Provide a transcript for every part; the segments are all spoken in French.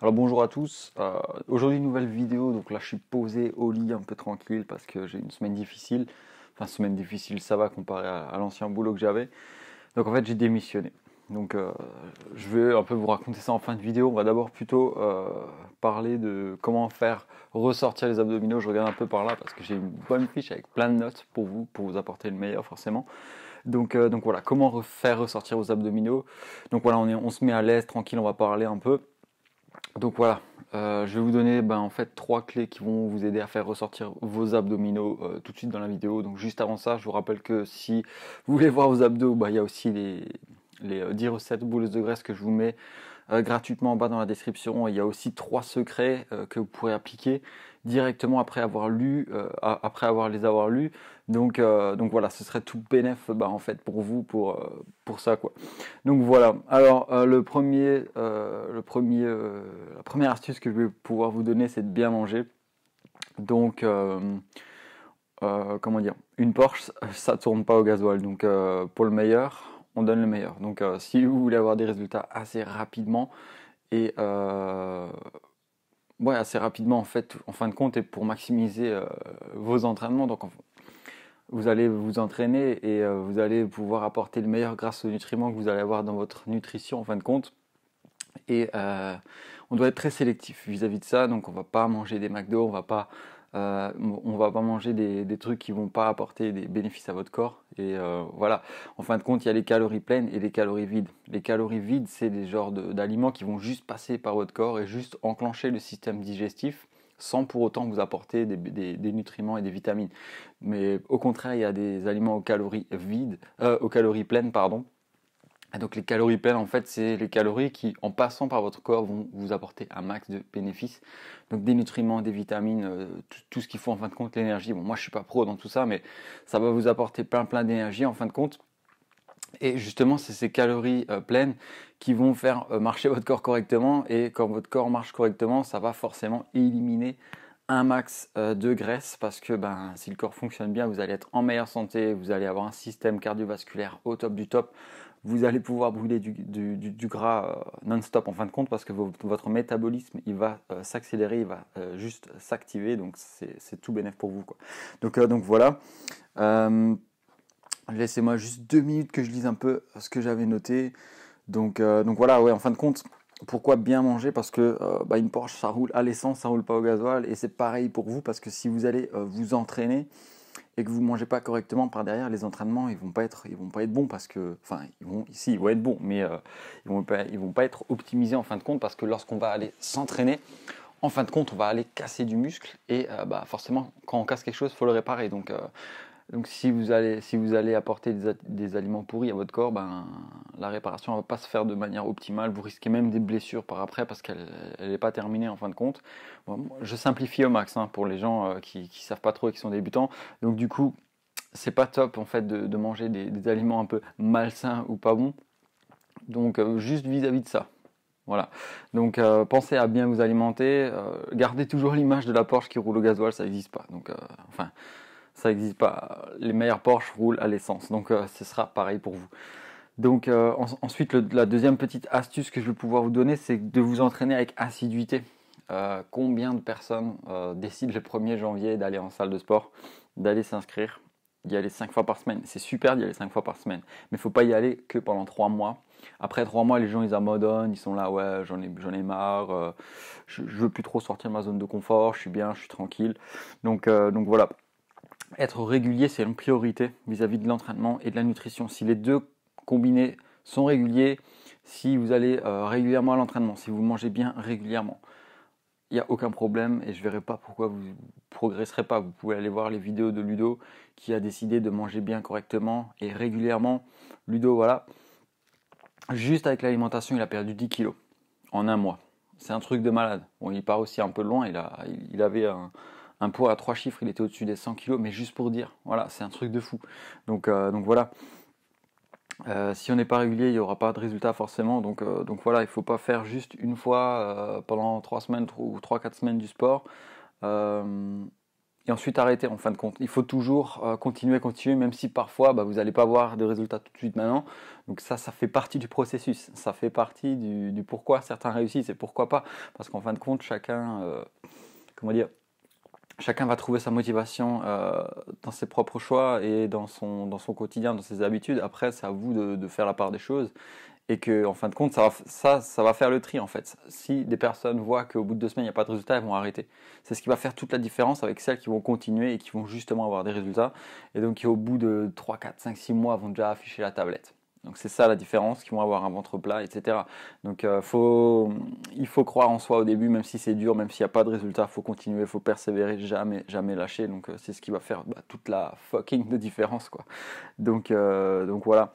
Alors bonjour à tous, aujourd'hui nouvelle vidéo, donc là je suis posé au lit un peu tranquille parce que j'ai une semaine difficile, enfin semaine difficile ça va comparé à l'ancien boulot que j'avais, donc en fait j'ai démissionné. Donc je vais un peu vous raconter ça en fin de vidéo, on va d'abord plutôt parler de comment faire ressortir les abdominaux, je regarde un peu par là parce que j'ai une bonne fiche avec plein de notes pour vous apporter le meilleur forcément. Donc voilà, comment faire ressortir vos abdominaux. Donc voilà, on se met à l'aise, tranquille, on va parler un peu. Donc voilà, je vais vous donner en fait 3 clés qui vont vous aider à faire ressortir vos abdominaux tout de suite dans la vidéo. Donc juste avant ça, je vous rappelle que si vous voulez voir vos abdos, il y a aussi les 10 recettes bouleuses de graisse que je vous mets gratuitement en bas dans la description. Il y a aussi 3 secrets que vous pourrez appliquer directement après avoir lu, les avoir lus. Donc voilà, ce serait tout bénéf en fait pour vous pour ça quoi. Donc voilà. Alors la première astuce que je vais pouvoir vous donner, c'est de bien manger. Donc comment dire, une Porsche, ça tourne pas au gasoil. Donc pour le meilleur, on donne le meilleur. Donc si vous voulez avoir des résultats assez rapidement et ouais assez rapidement en fait, en fin de compte, et pour maximiser vos entraînements, donc vous allez vous entraîner et vous allez pouvoir apporter le meilleur grâce aux nutriments que vous allez avoir dans votre nutrition en fin de compte. Et on doit être très sélectif vis-à-vis de ça, donc on va pas manger des McDo, on va pas manger des trucs qui vont pas apporter des bénéfices à votre corps. Et voilà, en fin de compte, il y a les calories pleines et les calories vides. Les calories vides, c'est des genres d'aliments qui vont juste passer par votre corps et juste enclencher le système digestif sans pour autant vous apporter des nutriments et des vitamines. Mais au contraire, il y a des aliments aux calories vides, aux calories pleines, pardon. Et donc les calories pleines, en fait, c'est les calories qui, en passant par votre corps, vont vous apporter un max de bénéfices. Donc des nutriments, des vitamines, tout ce qu'il faut en fin de compte, l'énergie. Bon, moi je suis pas pro dans tout ça, mais ça va vous apporter plein d'énergie en fin de compte. Et justement, c'est ces calories pleines qui vont faire marcher votre corps correctement. Et quand votre corps marche correctement, ça va forcément éliminer un max de graisse parce que si le corps fonctionne bien, vous allez être en meilleure santé, vous allez avoir un système cardiovasculaire au top du top, vous allez pouvoir brûler du gras non-stop en fin de compte parce que votre métabolisme il va s'accélérer, il va juste s'activer, donc c'est tout bénéf pour vous quoi. Donc voilà. Laissez-moi juste 2 minutes que je lise un peu ce que j'avais noté. Donc voilà, ouais, en fin de compte, pourquoi bien manger? Parce que une Porsche, ça roule à l'essence, ça roule pas au gasoil. Et c'est pareil pour vous, parce que si vous allez vous entraîner et que vous mangez pas correctement par derrière, les entraînements, ils vont pas être bons parce que, enfin, ils vont être bons, mais ils vont pas être optimisés en fin de compte parce que lorsqu'on va aller s'entraîner, en fin de compte, on va aller casser du muscle et forcément, quand on casse quelque chose, il faut le réparer. Donc si vous allez apporter des aliments pourris à votre corps, la réparation ne va pas se faire de manière optimale. Vous risquez même des blessures par après parce qu'elle n'est pas terminée en fin de compte. Bon, je simplifie au max pour les gens qui ne savent pas trop et qui sont débutants. Donc du coup, c'est pas top en fait de manger des aliments un peu malsains ou pas bons. Donc juste vis-à-vis de ça. Voilà. Donc pensez à bien vous alimenter. Gardez toujours l'image de la Porsche qui roule au gasoil, ça n'existe pas. Donc enfin ça n'existe pas. Les meilleurs Porsche roulent à l'essence, donc ce sera pareil pour vous. Donc ensuite, la deuxième petite astuce que je vais pouvoir vous donner, c'est de vous entraîner avec assiduité. Combien de personnes décident le 1er janvier d'aller en salle de sport, d'aller s'inscrire, d'y aller 5 fois par semaine? C'est super d'y aller 5 fois par semaine, mais il ne faut pas y aller que pendant 3 mois. Après 3 mois, les gens ils abandonnent, ils sont là, ouais, j'en ai marre, je veux plus trop sortir de ma zone de confort, je suis bien, je suis tranquille. Donc voilà. Être régulier, c'est une priorité vis-à-vis de l'entraînement et de la nutrition. Si les deux combinés sont réguliers, si vous allez régulièrement à l'entraînement, si vous mangez bien régulièrement, il n'y a aucun problème et je ne verrai pas pourquoi vous ne progresserez pas. Vous pouvez aller voir les vidéos de Ludo qui a décidé de manger bien correctement et régulièrement. Ludo, voilà, juste avec l'alimentation, il a perdu 10 kilos en un mois. C'est un truc de malade. Bon, il part aussi un peu loin, il avait un poids à 3 chiffres, il était au-dessus des 100 kilos, mais juste pour dire, voilà, c'est un truc de fou. Donc voilà, si on n'est pas régulier, il n'y aura pas de résultat forcément. Donc voilà, il ne faut pas faire juste une fois pendant 3 semaines ou 3-4 semaines du sport et ensuite arrêter en fin de compte. Il faut toujours continuer, même si parfois vous n'allez pas voir de résultats tout de suite maintenant. Donc ça fait partie du processus, ça fait partie du pourquoi certains réussissent et pourquoi pas. Parce qu'en fin de compte, chacun va trouver sa motivation dans ses propres choix et dans son quotidien, dans ses habitudes. Après, c'est à vous de faire la part des choses. Et que, en fin de compte, ça va faire le tri en fait. Si des personnes voient qu'au bout de 2 semaines, il n'y a pas de résultat, elles vont arrêter. C'est ce qui va faire toute la différence avec celles qui vont continuer et qui vont justement avoir des résultats. Et donc qui au bout de 3, 4, 5, 6 mois vont déjà afficher la tablette. Donc c'est ça la différence, qui vont avoir un ventre plat, etc. Donc il faut croire en soi au début, même si c'est dur, même s'il n'y a pas de résultat, il faut continuer, il faut persévérer, jamais lâcher. Donc c'est ce qui va faire toute la fucking de différence, quoi. Donc voilà.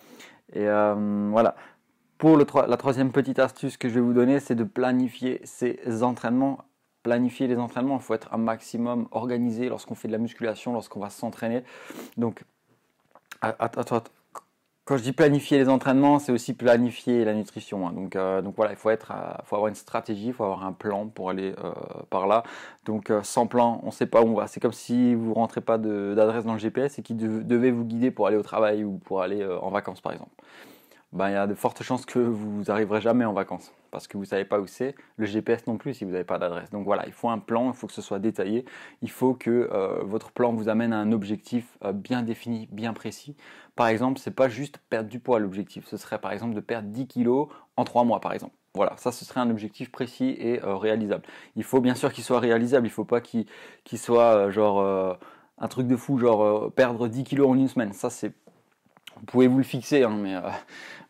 Et voilà. Pour la troisième petite astuce que je vais vous donner, c'est de planifier ses entraînements. Planifier les entraînements, il faut être un maximum organisé lorsqu'on fait de la musculation, lorsqu'on va s'entraîner. Donc, quand je dis planifier les entraînements, c'est aussi planifier la nutrition. Donc voilà, il faut avoir une stratégie, il faut avoir un plan pour aller par là. Donc sans plan, on ne sait pas où on va. C'est comme si vous ne rentrez pas d'adresse dans le GPS et qui devait vous guider pour aller au travail ou pour aller en vacances, par exemple. Il y a de fortes chances que vous n'arriverez jamais en vacances parce que vous ne savez pas où c'est, le GPS non plus si vous n'avez pas d'adresse. Donc voilà, il faut un plan, il faut que ce soit détaillé, il faut que votre plan vous amène à un objectif bien défini, bien précis. Par exemple, ce n'est pas juste perdre du poids l'objectif, ce serait par exemple de perdre 10 kilos en 3 mois par exemple. Voilà, ça ce serait un objectif précis et réalisable. Il faut bien sûr qu'il soit réalisable, il ne faut pas qu'il soit un truc de fou, perdre 10 kilos en une semaine. Ça vous pouvez vous le fixer, hein,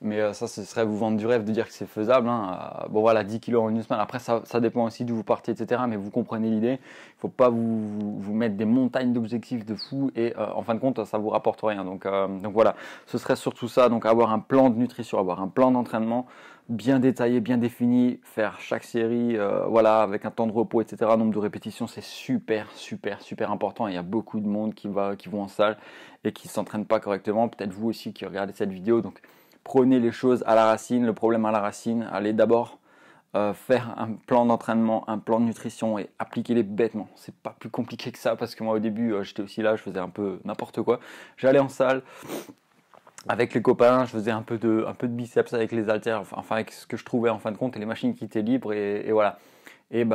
mais ça, ce serait vous vendre du rêve de dire que c'est faisable. Hein. Bon voilà, 10 kilos en une semaine. Après, ça dépend aussi d'où vous partez, etc. Mais vous comprenez l'idée. Il ne faut pas vous mettre des montagnes d'objectifs de fou et en fin de compte, ça ne vous rapporte rien. Donc voilà, ce serait surtout ça. Donc avoir un plan de nutrition, avoir un plan d'entraînement bien détaillé, bien défini, faire chaque série avec un temps de repos, etc. Nombre de répétitions, c'est super important. Il y a beaucoup de monde qui vont en salle et qui ne s'entraînent pas correctement. Peut-être vous aussi qui regardez cette vidéo. Donc prenez les choses à la racine, le problème à la racine. Allez d'abord faire un plan d'entraînement, un plan de nutrition et appliquez-les bêtement. C'est pas plus compliqué que ça parce que moi au début j'étais aussi là, je faisais un peu n'importe quoi. J'allais en salle avec les copains, je faisais un peu de biceps avec les haltères, enfin avec ce que je trouvais en fin de compte et les machines qui étaient libres et voilà. Et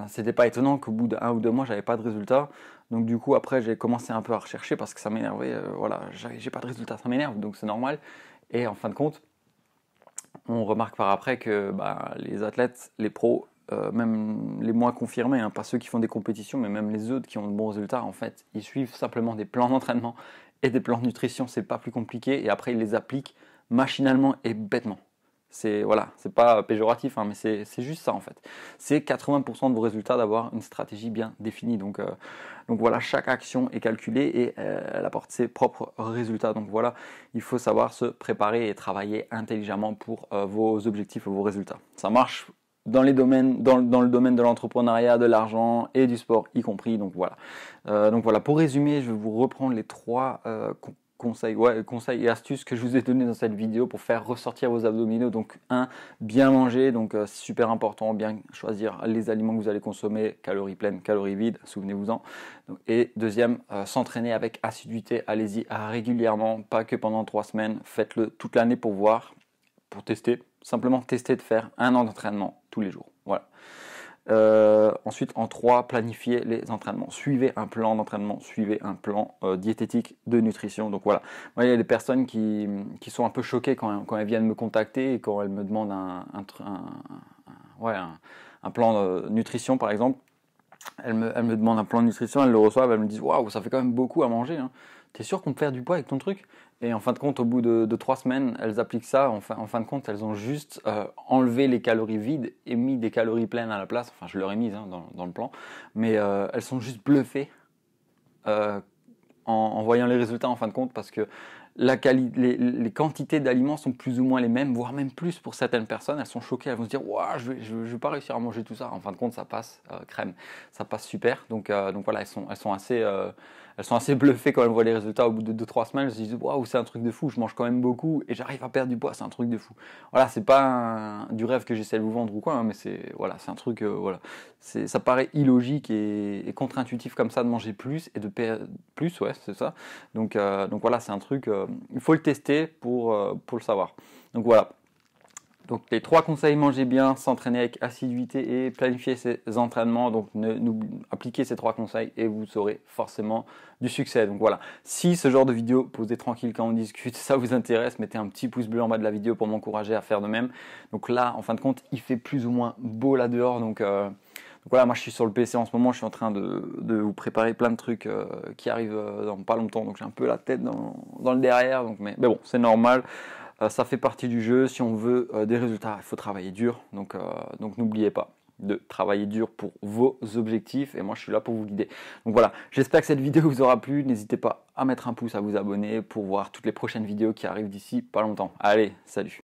c'était pas étonnant qu'au bout d'1 ou 2 mois, j'avais pas de résultat. Donc du coup après j'ai commencé un peu à rechercher parce que ça m'énervait. J'ai pas de résultat, ça m'énerve, donc c'est normal. Et en fin de compte, on remarque par après que les athlètes, les pros, même les moins confirmés, hein, pas ceux qui font des compétitions, mais même les autres qui ont de bons résultats, en fait, ils suivent simplement des plans d'entraînement et des plans de nutrition, c'est pas plus compliqué, et après ils les appliquent machinalement et bêtement. C'est pas péjoratif, hein, mais c'est juste ça en fait. C'est 80% de vos résultats d'avoir une stratégie bien définie. Donc voilà, chaque action est calculée et elle apporte ses propres résultats. Donc voilà, il faut savoir se préparer et travailler intelligemment pour vos objectifs et vos résultats. Ça marche dans le domaine de l'entrepreneuriat, de l'argent et du sport y compris. Donc voilà, pour résumer, je vais vous reprendre les 3 conseils et astuces que je vous ai donné dans cette vidéo pour faire ressortir vos abdominaux. Donc bien manger, donc c'est super important, bien choisir les aliments que vous allez consommer, calories pleines, calories vides, souvenez-vous-en. Et deuxième, s'entraîner avec assiduité, allez-y régulièrement, pas que pendant 3 semaines, faites-le toute l'année pour voir, pour tester, simplement tester de faire 1 an d'entraînement tous les jours. Voilà. Ensuite, en 3, planifier les entraînements. Suivez un plan d'entraînement, suivez un plan diététique de nutrition. Donc voilà, moi, il y a des personnes qui sont un peu choquées quand elles viennent me contacter et quand elles me demandent un plan de nutrition par exemple. Elles me demandent un plan de nutrition, elles le reçoivent, elles me disent waouh, ça fait quand même beaucoup à manger. Hein. T'es sûr qu'on peut faire du poids avec ton truc? Et en fin de compte, au bout de 3 semaines, elles appliquent ça. En fin de compte, elles ont juste enlevé les calories vides et mis des calories pleines à la place. Enfin, je leur ai mis dans le plan. Mais elles sont juste bluffées en voyant les résultats en fin de compte parce que les quantités d'aliments sont plus ou moins les mêmes, voire même plus pour certaines personnes. Elles sont choquées, elles vont se dire waouh, je vais pas réussir à manger tout ça. En fin de compte, ça passe crème, ça passe super. Donc voilà, elles sont elles sont assez bluffées quand elles voient les résultats au bout de 2-3 semaines. Elles se disent waouh, c'est un truc de fou, je mange quand même beaucoup et j'arrive à perdre du poids, c'est un truc de fou. Voilà, c'est pas du rêve que j'essaie de vous vendre ou quoi, hein, mais c'est un truc, voilà. Ça paraît illogique et contre-intuitif comme ça de manger plus et de perdre plus, ouais, c'est ça. Donc voilà, c'est un truc, il faut le tester pour le savoir. Donc voilà. Donc les 3 conseils: manger bien, s'entraîner avec assiduité et planifier ses entraînements. Donc appliquez ces 3 conseils et vous aurez forcément du succès. Donc voilà, si ce genre de vidéo, posez tranquille quand on discute, ça vous intéresse, mettez un petit pouce bleu en bas de la vidéo pour m'encourager à faire de même. Donc là, en fin de compte, il fait plus ou moins beau là dehors. Donc voilà, moi je suis sur le PC en ce moment, je suis en train de vous préparer plein de trucs qui arrivent dans pas longtemps. Donc j'ai un peu la tête dans le derrière, donc, mais bon, c'est normal. Ça fait partie du jeu. Si on veut des résultats, il faut travailler dur. Donc n'oubliez pas de travailler dur pour vos objectifs. Et moi, je suis là pour vous guider. Donc voilà, j'espère que cette vidéo vous aura plu. N'hésitez pas à mettre un pouce, à vous abonner pour voir toutes les prochaines vidéos qui arrivent d'ici pas longtemps. Allez, salut!